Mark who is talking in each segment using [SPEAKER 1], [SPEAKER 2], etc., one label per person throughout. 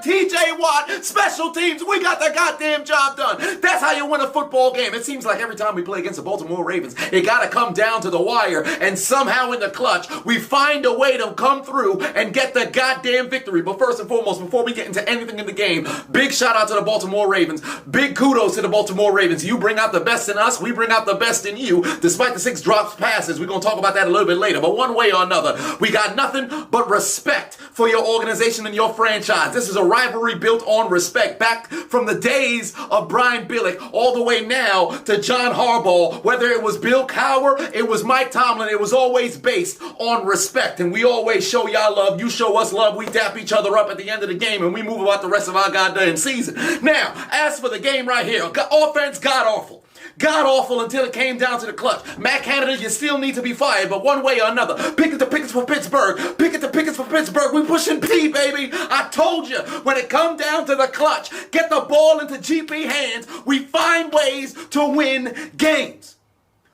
[SPEAKER 1] TJ Watt, special teams, we got the goddamn job done. That's how you win a football game. It seems like every time we play against the Baltimore Ravens, it gotta come down to the wire, and somehow in the clutch, we find a way to come through and get the goddamn victory. But first and foremost, before we get into anything in the game, big shout out to the Baltimore Ravens. Big kudos to the Baltimore Ravens. You bring out the best in us, we bring out the best in you. Despite the 6 dropped passes, we're gonna talk about that a little bit later. But one way or another, we got nothing but respect for your organization and your franchise. This is a rivalry built on respect. Back from the days of Brian Billick all the way now to John Harbaugh. Whether it was Bill Cowher, it was Mike Tomlin, it was always based on respect. And we always show y'all love, you show us love, we dap each other up at the end of the game, and we move about the rest of our goddamn season. Now, as for the game right here, offense god-awful. God-awful until it came down to the clutch. Matt Canada, you still need to be fired, but one way or another, pick it to pickets for Pittsburgh. Pick it to pickets for Pittsburgh. We pushing P, baby. I told you, when it come down to the clutch, get the ball into GP hands, we find ways to win games.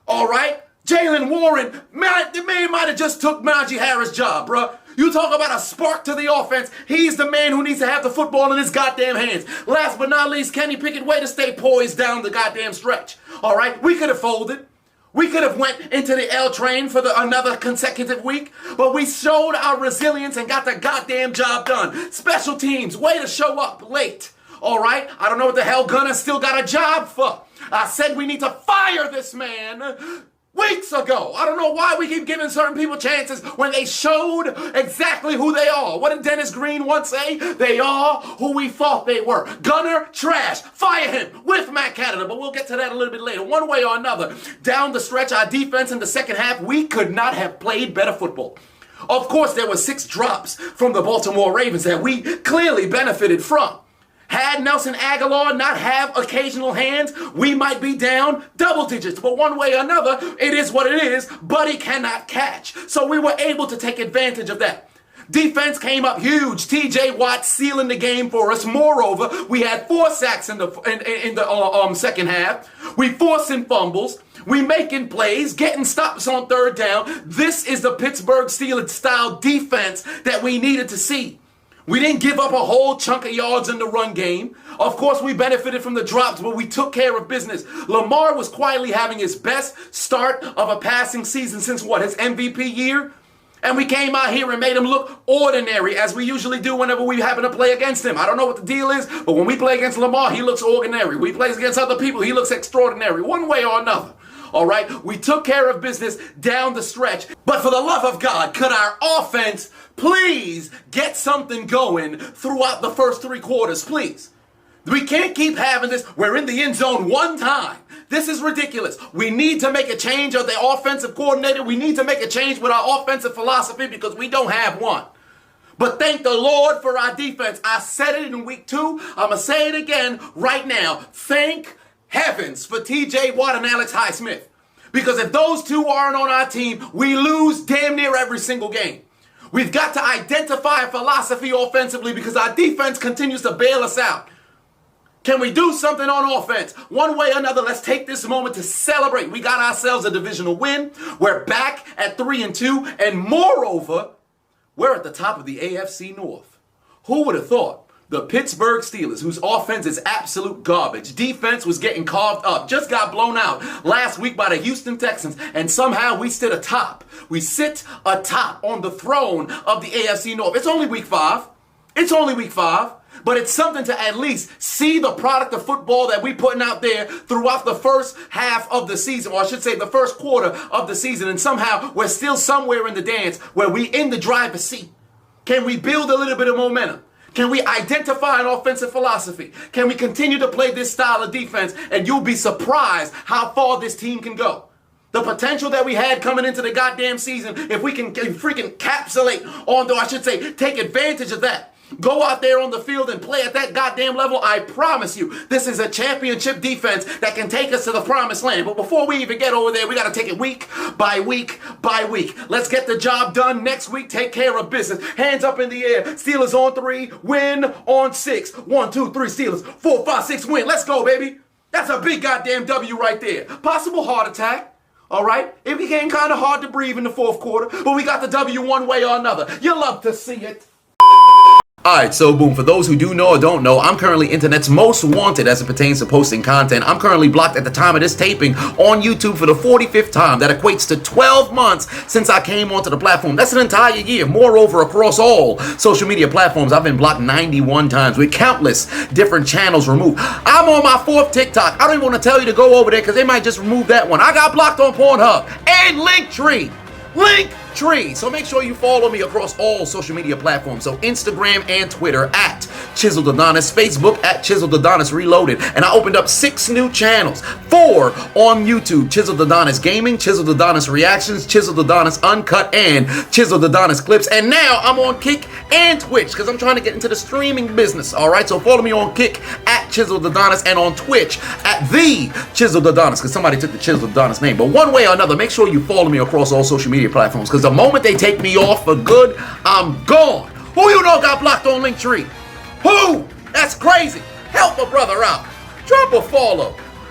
[SPEAKER 1] All right? Jalen Warren, the man might have just took Najee Harris' job, bruh. You talk about a spark to the offense. He's the man who needs to have the football in his goddamn hands. Last but not least, Kenny Pickett, way to stay poised down the goddamn stretch. All right? We could have folded. We could have went into the L train for another consecutive week, but we showed our resilience and got the goddamn job done. Special teams, way to show up late. All right? I don't know what the hell Gunner still got a job for. I said we need to fire this man weeks ago. I don't know why we keep giving certain people chances when they showed exactly who they are. What did Dennis Green once say? They are who we thought they were. Gunner, trash. Fire him with Matt Canada, but we'll get to that a little bit later. One way or another, down the stretch, our defense in the second half, we could not have played better football. Of course, there were 6 drops from the Baltimore Ravens that we clearly benefited from. Had Nelson Aguilar not have occasional hands, we might be down double digits. But one way or another, it is what it is, but he cannot catch. So we were able to take advantage of that. Defense came up huge. TJ Watt sealing the game for us. Moreover, we had 4 sacks in the second half. We forcing fumbles. We making plays, getting stops on third down. This is the Pittsburgh Steelers style defense that we needed to see. We didn't give up a whole chunk of yards in the run game. Of course, we benefited from the drops, but we took care of business. Lamar was quietly having his best start of a passing season since what, his MVP year? And we came out here and made him look ordinary, as we usually do whenever we happen to play against him. I don't know what the deal is, but when we play against Lamar, he looks ordinary. We play against other people, he looks extraordinary, one way or another. All right, we took care of business down the stretch. But for the love of God, could our offense please get something going throughout the first 3 quarters, please? We can't keep having this. We're in the end zone one time. This is ridiculous. We need to make a change of the offensive coordinator. We need to make a change with our offensive philosophy because we don't have one. But thank the Lord for our defense. I said it in week 2. I'm going to say it again right now. Thank heavens for TJ Watt and Alex Highsmith. Because if those 2 aren't on our team, we lose damn near every single game. We've got to identify a philosophy offensively because our defense continues to bail us out. Can we do something on offense? One way or another, let's take this moment to celebrate. We got ourselves a divisional win. We're back at 3-2. And moreover, we're at the top of the AFC North. Who would have thought? The Pittsburgh Steelers, whose offense is absolute garbage. Defense was getting carved up. Just got blown out last week by the Houston Texans. And somehow we sit atop. We sit atop on the throne of the AFC North. It's only week 5. It's only week 5. But it's something to at least see the product of football that we're putting out there throughout the first half of the season, or I should say the first quarter of the season. And somehow we're still somewhere in the dance where we in the driver's seat. Can we build a little bit of momentum? Can we identify an offensive philosophy? Can we continue to play this style of defense? And you'll be surprised how far this team can go. The potential that we had coming into the goddamn season, if we can freaking encapsulate on, I should say, take advantage of that. Go out there on the field and play at that goddamn level. I promise you, this is a championship defense that can take us to the promised land. But before we even get over there, we got to take it week by week by week. Let's get the job done next week. Take care of business. Hands up in the air. Steelers on 3, win on 6. 1, 2, 3, Steelers. 4, 5, 6, win. Let's go, baby. That's a big goddamn W right there. Possible heart attack. All right? It became kind of hard to breathe in the fourth quarter, but we got the W one way or another. You love to see it. Alright, so boom, for those who do know or don't know, I'm currently internet's most wanted as it pertains to posting content. I'm currently blocked at the time of this taping on YouTube for the 45th time. That equates to 12 months since I came onto the platform. That's an entire year. Moreover, across all social media platforms, I've been blocked 91 times with countless different channels removed. I'm on my 4th TikTok. I don't even want to tell you to go over there because they might just remove that one. I got blocked on Pornhub and Linktree. So make sure you follow me across all social media platforms. So Instagram and Twitter at Chiseled Adonis, Facebook at Chiseled Adonis Reloaded. And I opened up 6 new channels. 4 on YouTube: Chiseled Adonis Gaming, Chiseled Adonis Reactions, Chiseled Adonis Uncut, and Chiseled Adonis Clips. And now I'm on Kick and Twitch because I'm trying to get into the streaming business. Alright, so follow me on Kick at Chiseled Adonis and on Twitch at The Chiseled Adonis because somebody took the Chiseled Adonis name. But one way or another, make sure you follow me across all social media platforms because the moment they take me off for good, I'm gone. Who you know got blocked on Linktree? Who? That's crazy. Help a brother out. Drop a follow.